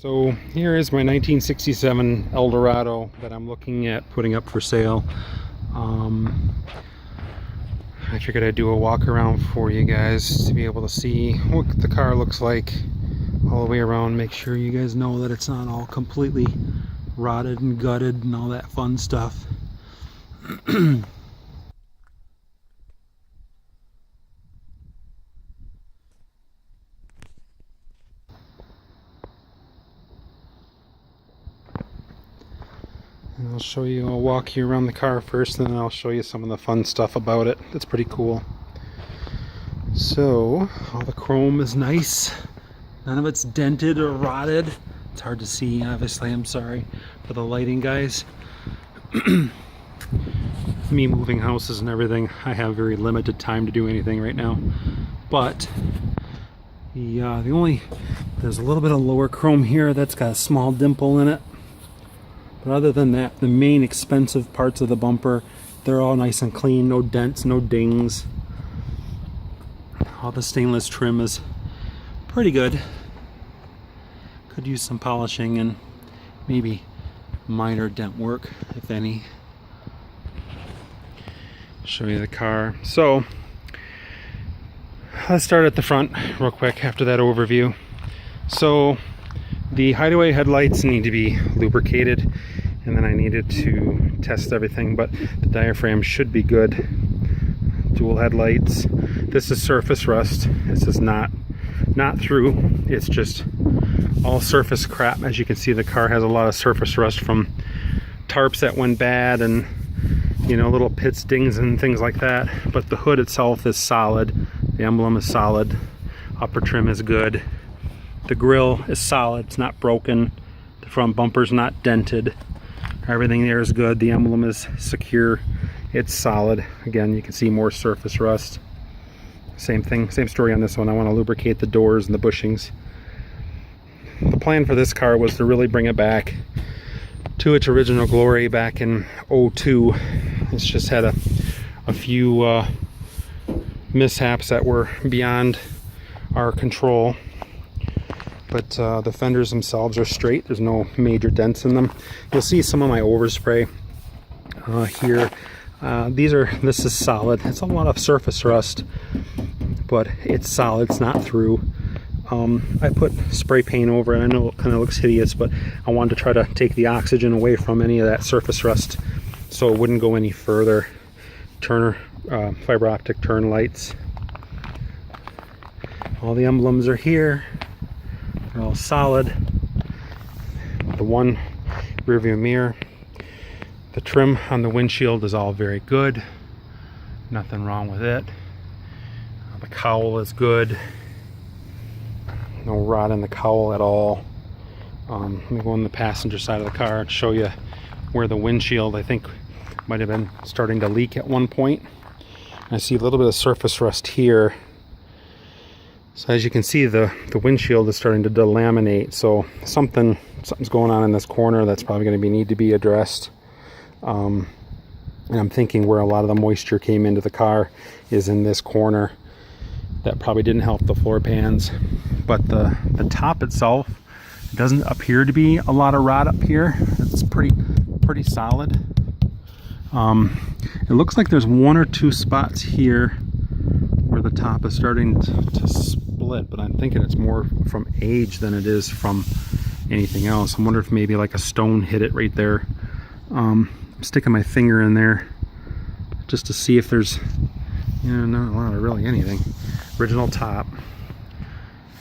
So here is my 1967 Eldorado that I'm looking at putting up for sale. I figured I'd do a walk around for you guys to be able to see what the car looks like all the way around. Make sure you guys know that it's not all completely rotted and gutted and all that fun stuff. And I'll walk you around the car first, and then I'll show you some of the fun stuff about it. That's pretty cool. So, all the chrome is nice. None of it's dented or rotted. It's hard to see, obviously. I'm sorry for the lighting, guys. Me moving houses and everything, I have very limited time to do anything right now. But there's a little bit of lower chrome here that's got a small dimple in it. But other than that, the main expensive parts of the bumper, they're all nice and clean, no dents, no dings. All the stainless trim is pretty good. Could use some polishing and maybe minor dent work, if any. Show you the car. So, let's start at the front real quick after that overview. So, the hideaway headlights need to be lubricated, and then I needed to test everything, but the diaphragm should be good. Dual headlights. This is surface rust. This is not through. It's just all surface crap. As you can see, the car has a lot of surface rust from tarps that went bad and, you know, little pits, dings, and things like that. But the hood itself is solid. The emblem is solid. Upper trim is good. The grille is solid, it's not broken. The front bumper's not dented. Everything there is good. The emblem is secure. It's solid. Again, you can see more surface rust. Same thing, same story on this one. I want to lubricate the doors and the bushings. The plan for this car was to really bring it back to its original glory back in '02. It's just had a few mishaps that were beyond our control. But the fenders themselves are straight. There's no major dents in them. You'll see some of my overspray here. This is solid. It's a lot of surface rust, but it's solid. It's not through. I put spray paint over it. I know it kind of looks hideous, but I wanted to try to take the oxygen away from any of that surface rust so it wouldn't go any further. Fiber optic turn lights. All the emblems are here. They're all solid. The one rear view mirror. The trim on the windshield is all very good. Nothing wrong with it. The cowl is good. No rot in the cowl at all. Let me go on the passenger side of the car and show you where the windshield, I think, might have been starting to leak at one point. I see a little bit of surface rust here. So as you can see, the windshield is starting to delaminate, so something's going on in this corner that's probably going to need to be addressed. And I'm thinking where a lot of the moisture came into the car is in this corner. That probably didn't help the floor pans. But the top itself doesn't appear to be a lot of rot up here. It's pretty solid. It looks like there's one or two spots here where the top is starting to split, but I'm thinking it's more from age than it is from anything else. I wonder if maybe like a stone hit it right there. I'm sticking my finger in there just to see if there's, not a lot of really anything. Original top.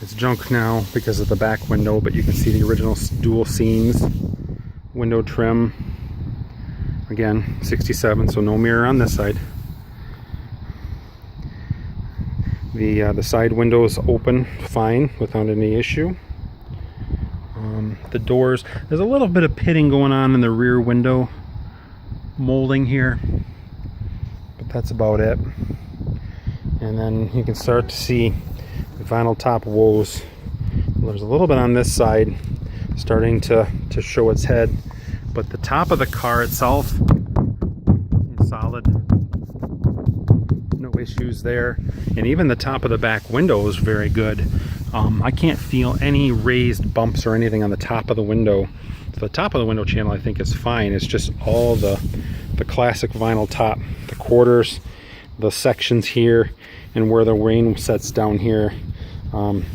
It's junk now because of the back window, but you can see the original dual seams. Window trim. Again, 67, so no mirror on this side. The side windows open fine without any issue. The doors, there's a little bit of pitting going on in the rear window molding here, but that's about it. And then you can start to see the vinyl top woes. There's a little bit on this side starting to show its head, but the top of the car itself is solid. No issues there, and even the top of the back window is very good. I can't feel any raised bumps or anything on the top of the window. So the top of the window channel I think is fine. It's just all the classic vinyl top, the quarters, the sections here, and where the rain sets down here.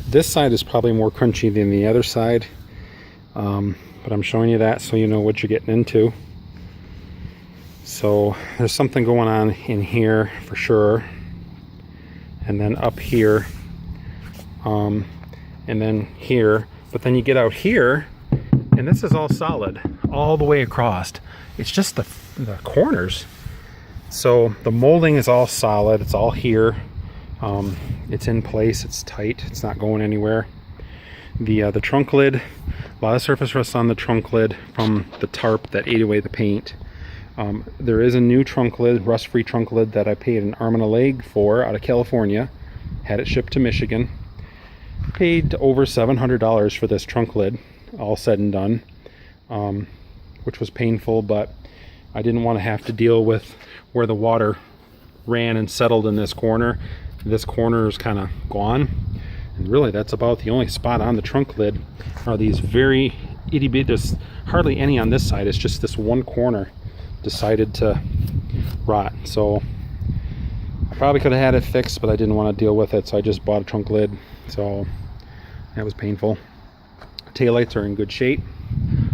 This side is probably more crunchy than the other side, but I'm showing you that so you know what you're getting into. So there's something going on in here for sure, and then up here, and then here. But then you get out here, and this is all solid all the way across. It's just the corners. So the molding is all solid. It's all here. It's in place. It's tight. It's not going anywhere. The trunk lid, a lot of surface rust on the trunk lid from the tarp that ate away the paint. There is a new trunk lid, rust-free trunk lid, that I paid an arm and a leg for out of California. Had it shipped to Michigan. Paid over $700 for this trunk lid, all said and done, which was painful, but I didn't want to have to deal with where the water ran and settled in this corner. This corner is kind of gone, and really that's about the only spot on the trunk lid are these very itty bitty. There's hardly any on this side. It's just this one corner decided to rot. So I probably could have had it fixed, but I didn't want to deal with it, so I just bought a trunk lid. So that was painful. Taillights are in good shape.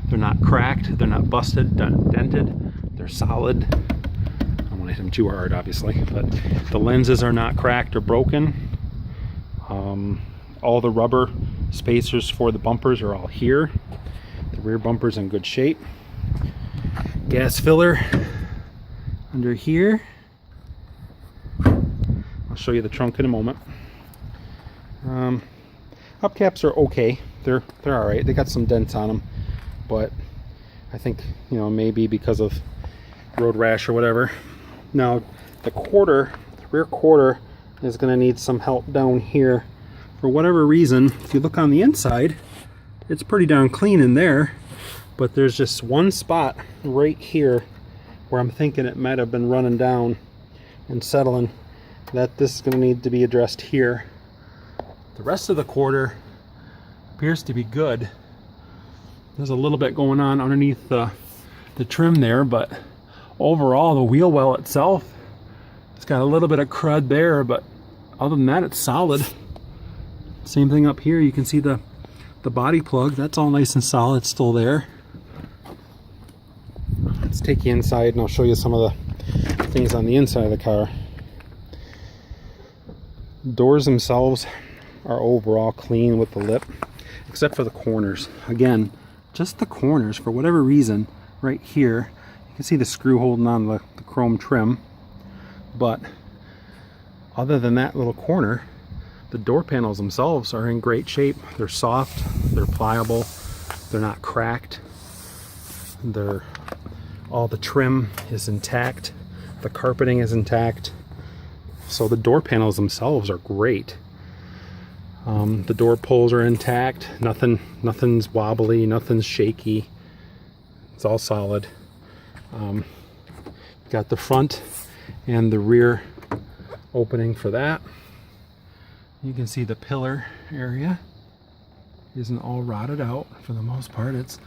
They're not cracked, they're not busted, dented, they're solid. I don't want to hit them too hard, obviously, but the lenses are not cracked or broken. All the rubber spacers for the bumpers are all here. The rear bumper's in good shape. Gas filler under here. I'll show you the trunk in a moment. Hubcaps are okay. They're all right. They got some dents on them, but I think, you know, maybe because of road rash or whatever. Now the rear quarter is going to need some help down here for whatever reason. If you look on the inside, it's pretty darn clean in there, but there's just one spot right here where I'm thinking it might have been running down and settling, that this is going to need to be addressed here. The rest of the quarter appears to be good. There's a little bit going on underneath the trim there, but overall the wheel well itself, it's got a little bit of crud there, but other than that it's solid. Same thing up here. You can see the body plug, that's all nice and solid, still there. Let's take you inside and I'll show you some of the things on the inside of the car. Doors themselves are overall clean with the lip, except for the corners. Again, just the corners, for whatever reason, right here, you can see the screw holding on the chrome trim, but other than that little corner, the door panels themselves are in great shape. They're soft, they're pliable, they're not cracked, all the trim is intact, the carpeting is intact, so the door panels themselves are great. The door pulls are intact, nothing's wobbly, nothing's shaky, it's all solid. Got the front and the rear opening for that. You can see the pillar area isn't all rotted out. For the most part, it's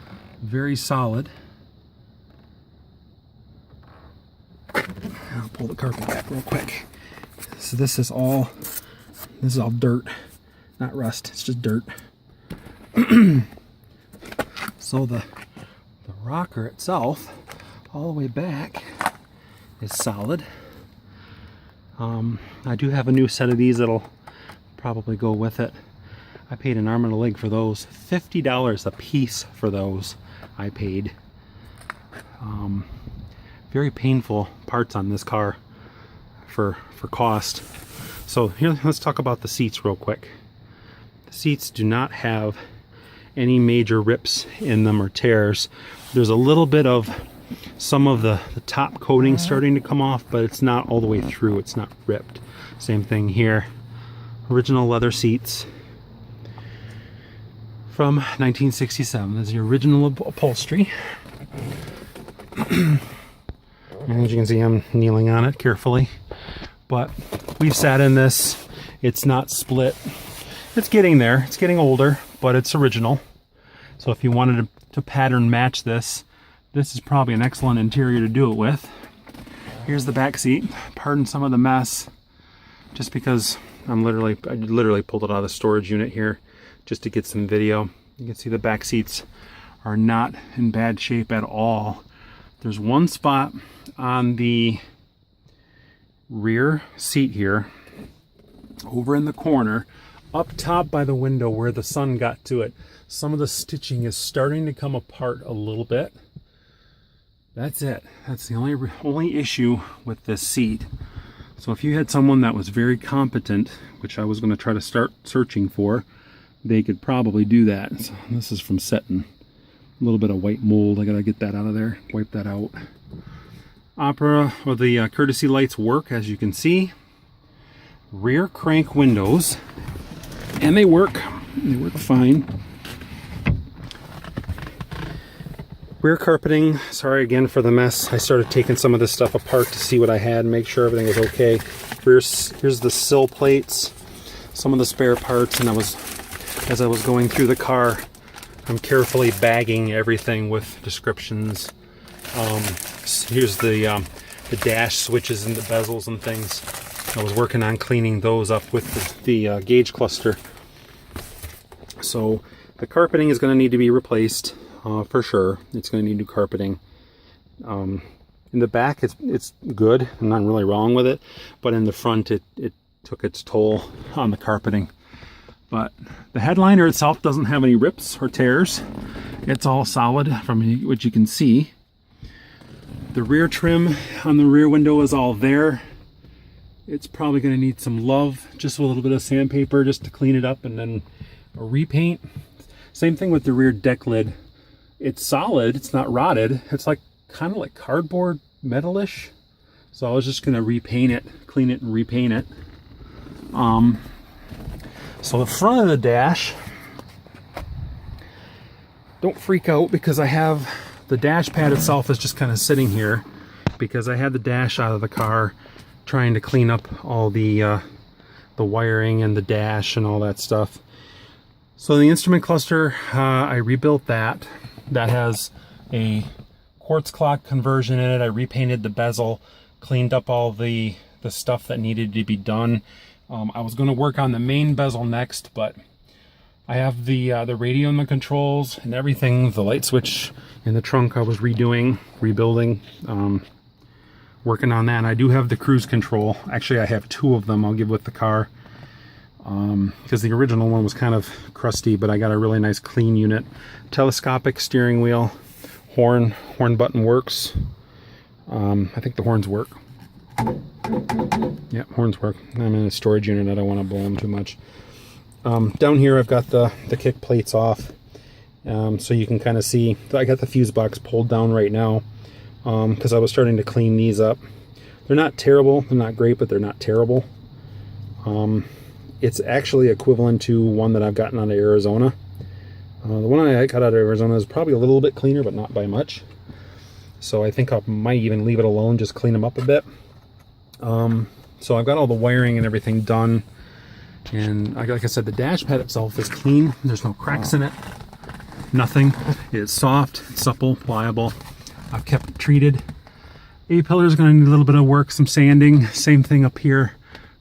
very solid. I'll pull the carpet back real quick. So this is all dirt, not rust, it's just dirt. So the rocker itself, all the way back, is solid. I do have a new set of these that'll probably go with it. I paid an arm and a leg for those. $50 a piece for those I paid. Very painful parts on this car for cost. So here, let's talk about the seats real quick. The seats do not have any major rips in them or tears. There's a little bit of some of the top coating starting to come off, but it's not all the way through. It's not ripped. Same thing here. Original leather seats from 1967. There's the original upholstery. And as you can see, I'm kneeling on it carefully, but we've sat in this. It's not split. It's getting there. It's getting older, but it's original. So if you wanted to pattern match this, this is probably an excellent interior to do it with. Here's the back seat. Pardon some of the mess, just because I literally pulled it out of the storage unit here just to get some video. You can see the back seats are not in bad shape at all. There's one spot on the rear seat here, over in the corner, up top by the window where the sun got to it. Some of the stitching is starting to come apart a little bit. That's it. That's the only issue with this seat. So if you had someone that was very competent, which I was going to try to start searching for, they could probably do that. So this is from setting. A little bit of white mold. I gotta get that out of there. Wipe that out. The courtesy lights work, as you can see. Rear crank windows, and they work. They work fine. Rear carpeting. Sorry again for the mess. I started taking some of this stuff apart to see what I had, make sure everything was okay. Here's the sill plates, some of the spare parts, and as I was going through the car, I'm carefully bagging everything with descriptions. Here's the dash switches and the bezels and things. I was working on cleaning those up with the gauge cluster. So the carpeting is going to need to be replaced for sure. It's going to need new carpeting. In the back, it's good. I'm not really wrong with it, but in the front, it took its toll on the carpeting. But the headliner itself doesn't have any rips or tears. It's all solid from what you can see. The rear trim on the rear window is all there. It's probably going to need some love, just a little bit of sandpaper just to clean it up, and then a repaint. Same thing with the rear deck lid. It's solid, it's not rotted. It's like kind of like cardboard metalish. So I was just going to repaint it, clean it and repaint it. So the front of the dash, don't freak out because I have the dash pad itself is just kind of sitting here because I had the dash out of the car trying to clean up all the wiring and the dash and all that stuff. So the instrument cluster, I rebuilt that. That has a quartz clock conversion in it. I repainted the bezel, cleaned up all the stuff that needed to be done. I was going to work on the main bezel next, but I have the radio and the controls and everything. The light switch in the trunk I was rebuilding, working on that. And I do have the cruise control. Actually, I have two of them I'll give with the car because the original one was kind of crusty, but I got a really nice clean unit. Telescopic steering wheel, horn button works. I think the horns work. Yeah, horns work. I'm in a storage unit. I don't want to blow them too much. Down here I've got the kick plates off, so you can kind of see. I got the fuse box pulled down right now because I was starting to clean these up. They're not terrible. They're not great, but they're not terrible. It's actually equivalent to one that I've gotten out of Arizona. The one I got out of Arizona is probably a little bit cleaner, but not by much. So I think I might even leave it alone, just clean them up a bit. So I've got all the wiring and everything done, and like I said, the dash pad itself is clean. There's no cracks in it, nothing. It's soft, it's supple, pliable. I've kept it treated. A-pillar is going to need a little bit of work, some sanding. Same thing up here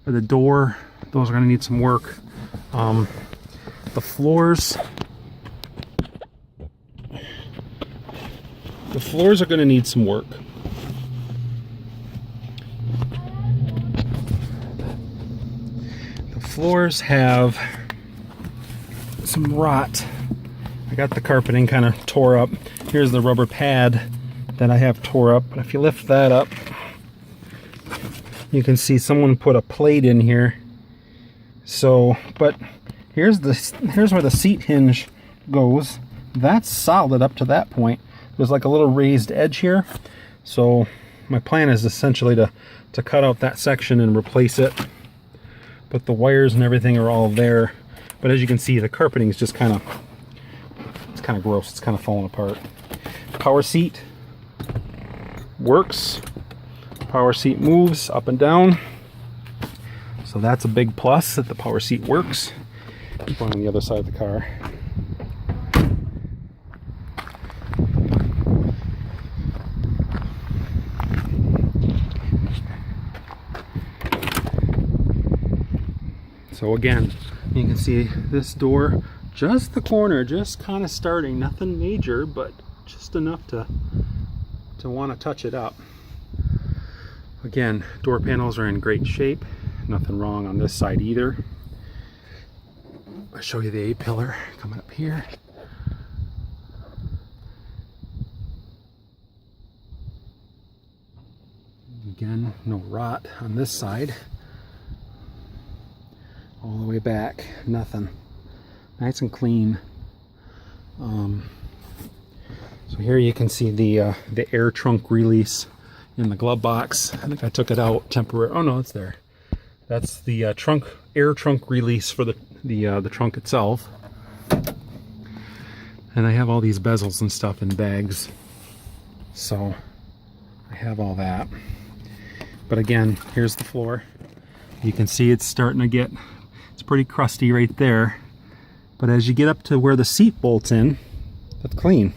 for the door. Those are going to need some work. The floors are going to need some work. Floors have some rot. I got the carpeting kind of tore up. Here's the rubber pad that I have tore up. If you lift that up, you can see someone put a plate in here. So, but here's where the seat hinge goes. That's solid up to that point. There's like a little raised edge here. So my plan is essentially to cut out that section and replace it. But the wires and everything are all there. But as you can see, the carpeting is just kind of gross. It's kind of falling apart. Power seat works. Power seat moves up and down. So that's a big plus that the power seat works. going on the other side of the car. So again, you can see this door, just the corner, just kind of starting, nothing major, but just enough to want to touch it up. Again, door panels are in great shape, nothing wrong on this side either. I'll show you the A-pillar coming up here. Again, no rot on this side. All the way back, nothing. Nice and clean. So here you can see the air trunk release in the glove box. I think I took it out temporarily. Oh no, it's there. That's the air trunk release for the trunk itself. And I have all these bezels and stuff in bags. So I have all that. But again, here's the floor. You can see it's starting to get, it's pretty crusty right there. But as you get up to where the seat bolts in, that's clean.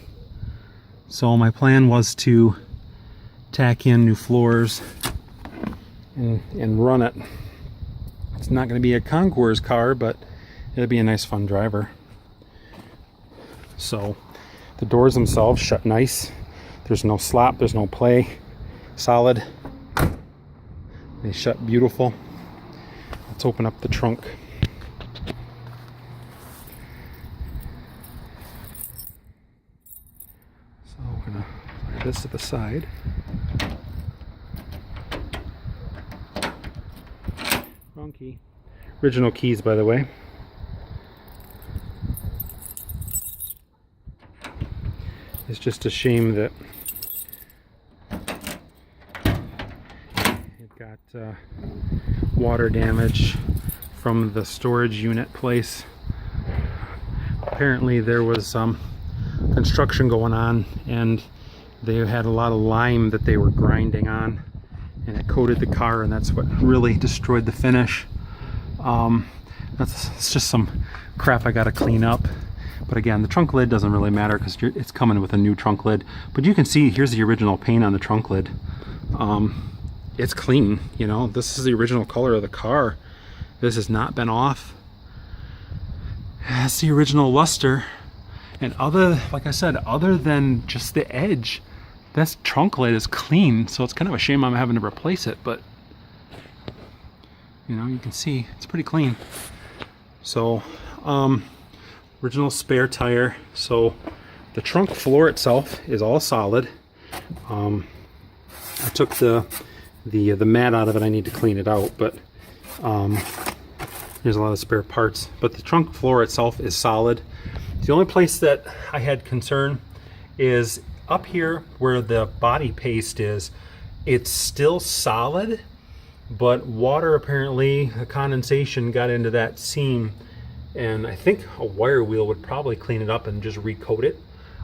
So my plan was to tack in new floors and run it. It's not going to be a concours car, but it'll be a nice fun driver. So the doors themselves shut nice. There's no slop, there's no play. Solid. They shut beautiful. Let's open up the trunk. So we're gonna put this to the side. Wrong key. Original keys, by the way. It's just a shame that it got water damage from the storage unit place. Apparently there was some construction going on and they had a lot of lime that they were grinding on, and it coated the car, and that's what really destroyed the finish. It's just some crap I gotta clean up. But again, the trunk lid doesn't really matter because it's coming with a new trunk lid. But you can see here's the original paint on the trunk lid. It's clean, you know. This is the original color of the car. This has not been off. That's the original luster. And like I said, other than just the edge, this trunk lid is clean. So it's kind of a shame I'm having to replace it, but you know, you can see it's pretty clean. So, original spare tire. So the trunk floor itself is all solid. I took the mat out of it. I need to clean it out, but there's a lot of spare parts. But the trunk floor itself is solid. The only place that I had concern is up here where the body paste is. It's still solid, but water, apparently, the condensation got into that seam, and I think a wire wheel would probably clean it up and just recoat it.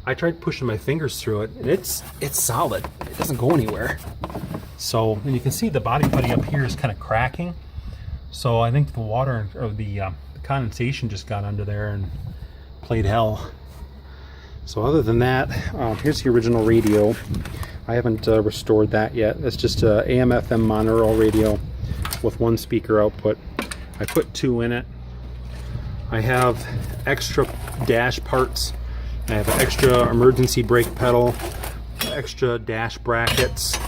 I tried pushing my fingers through it, and it's solid. It doesn't go anywhere. So, and you can see the body putty up here is kind of cracking. So I think the water, or the condensation just got under there and played hell. So other than that, here's the original radio. I haven't restored that yet. It's just a AM/FM monaural radio with one speaker output. I put 2 in it. I have extra dash parts. I have an extra emergency brake pedal, extra dash brackets,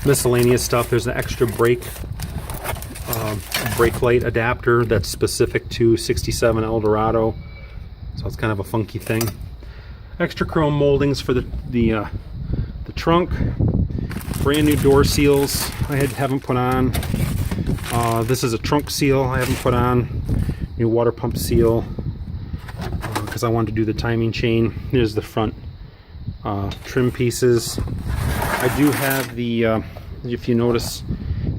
miscellaneous stuff. There's an extra brake light adapter that's specific to 67 Eldorado, so it's kind of a funky thing. Extra chrome moldings for the trunk. Brand new door seals I haven't put on. This is a trunk seal I haven't put on. New water pump seal because I wanted to do the timing chain. Here's the front trim pieces. I do have the if you notice,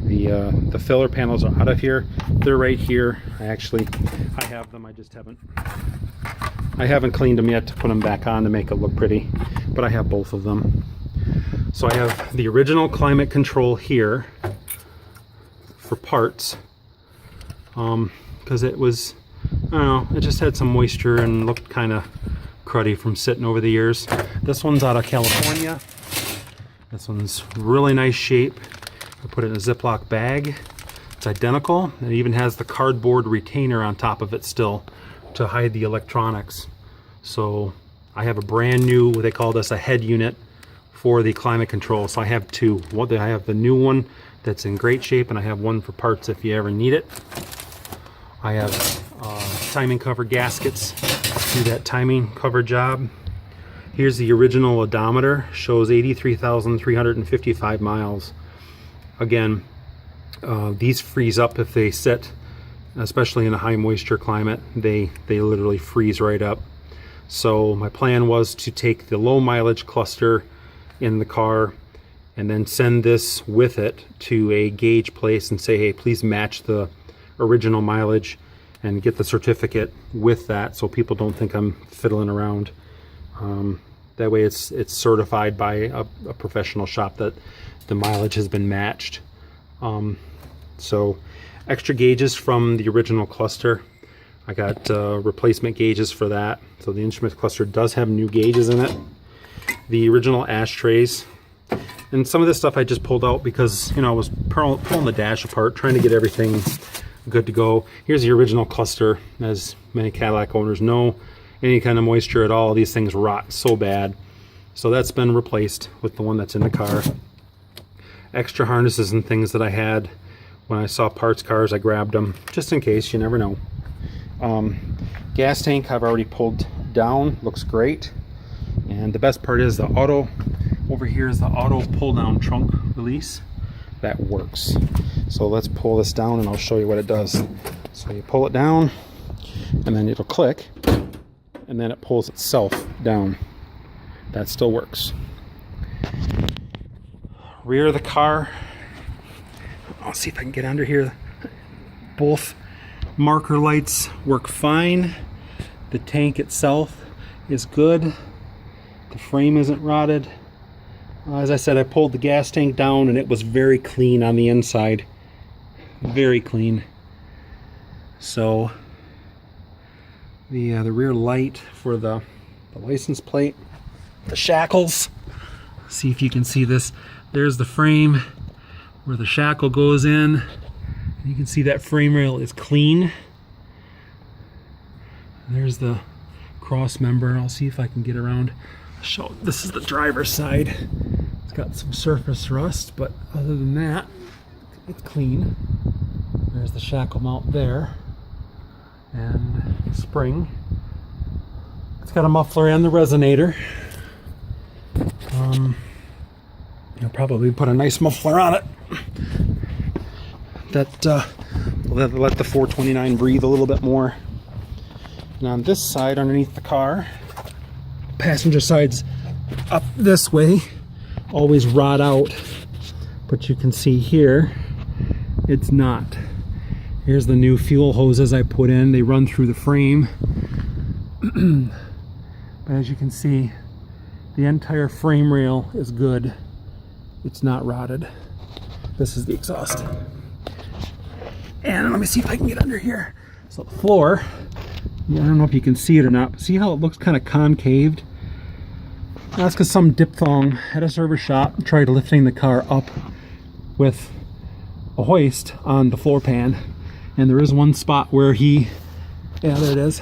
the filler panels are out of here. They're right here. I have them. I haven't cleaned them yet to put them back on to make it look pretty, but I have both of them. So I have the original climate control here for parts. because it was, I don't know, it just had some moisture and looked kind of cruddy from sitting over the years. This one's out of California. This one's really nice shape. I put it in a Ziploc bag. It's identical. It even has the cardboard retainer on top of it still to hide the electronics. So I have a brand new, what they call this, a head unit for the climate control. So I have two. I have the new one that's in great shape, and I have one for parts if you ever need it. I have timing cover gaskets to do that timing cover job. Here's the original odometer, shows 83,355 miles. Again, these freeze up if they sit, especially in a high moisture climate. They literally freeze right up. So my plan was to take the low mileage cluster in the car and then send this with it to a gauge place and say, hey, please match the original mileage, and get the certificate with that so people don't think I'm fiddling around. That way it's certified by a professional shop that the mileage has been matched. So extra gauges from the original cluster. I got replacement gauges for that. So the instrument cluster does have new gauges in it. The original ashtrays. And some of this stuff I just pulled out because, you know, I was pulling the dash apart, trying to get everything good to go. Here's the original cluster. As many Cadillac owners know, any kind of moisture at all, these things rot so bad. So that's been replaced with the one that's in the car. Extra harnesses and things that I had when I saw parts cars, I grabbed them just in case, you never know. Gas tank I've already pulled down, looks great. And the best part is the auto, over here is the auto pull down trunk release. That works. So let's pull this down and I'll show you what it does. So you pull it down and then it'll click, and then it pulls itself down. That still works. Rear of the car, I'll see if I can get under here. Both marker lights work fine. The tank itself is good. The frame isn't rotted. As I said, I pulled the gas tank down and it was very clean on the inside. Very clean. So the rear light for the license plate, the shackles. See if you can see this. There's the frame where the shackle goes in. You can see that frame rail is clean. There's the cross member. I'll see if I can get around. Show, this is the driver's side. It's got some surface rust, but other than that, it's clean. There's the shackle mount there, and the spring. It's got a muffler and the resonator. I'll probably put a nice muffler on it. That let the 429 breathe a little bit more. And on this side, underneath the car, passenger side's up this way, always rot out, but you can see here it's not. Here's the new fuel hoses I put in. They run through the frame. But as you can see, the entire frame rail is good. It's not rotted. This is the exhaust. And let me see if I can get under here. So the floor, I don't know if you can see it or not, but see how it looks kind of concaved? That's because some diphthong at a service shop tried lifting the car up with a hoist on the floor pan, and there is one spot where yeah, there it is.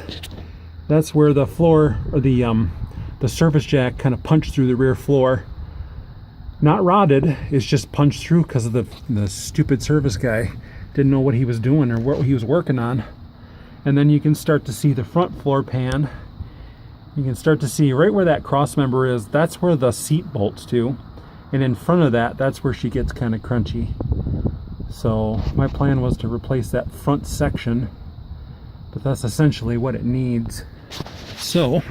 That's where the floor, or the service jack kind of punched through the rear floor. Not rotted, it's just punched through because of the stupid service guy didn't know what he was doing or what he was working on. And then you can start to see the front floor pan. You can start to see right where that cross member is. That's where the seat bolts to. And in front of that, that's where she gets kind of crunchy. So my plan was to replace that front section, but that's essentially what it needs. So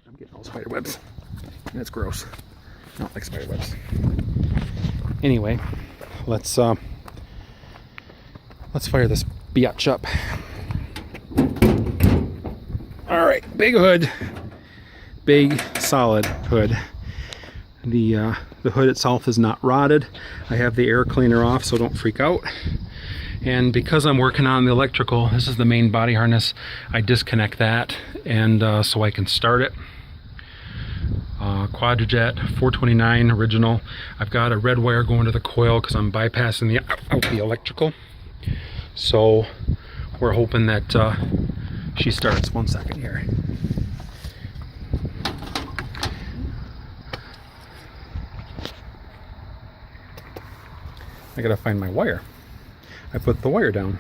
I'm getting all spider webs. That's gross. I don't like spider webs. Anyway, let's fire this biatch up. All right, big hood, big solid hood. The hood itself is not rotted. I have the air cleaner off, so don't freak out. And because I'm working on the electrical, this is the main body harness, I disconnect that, and so I can start it. Quadrajet 429 original. I've got a red wire going to the coil because I'm bypassing the electrical. So we're hoping that she starts. 1 second here. I gotta find my wire. I put the wire down.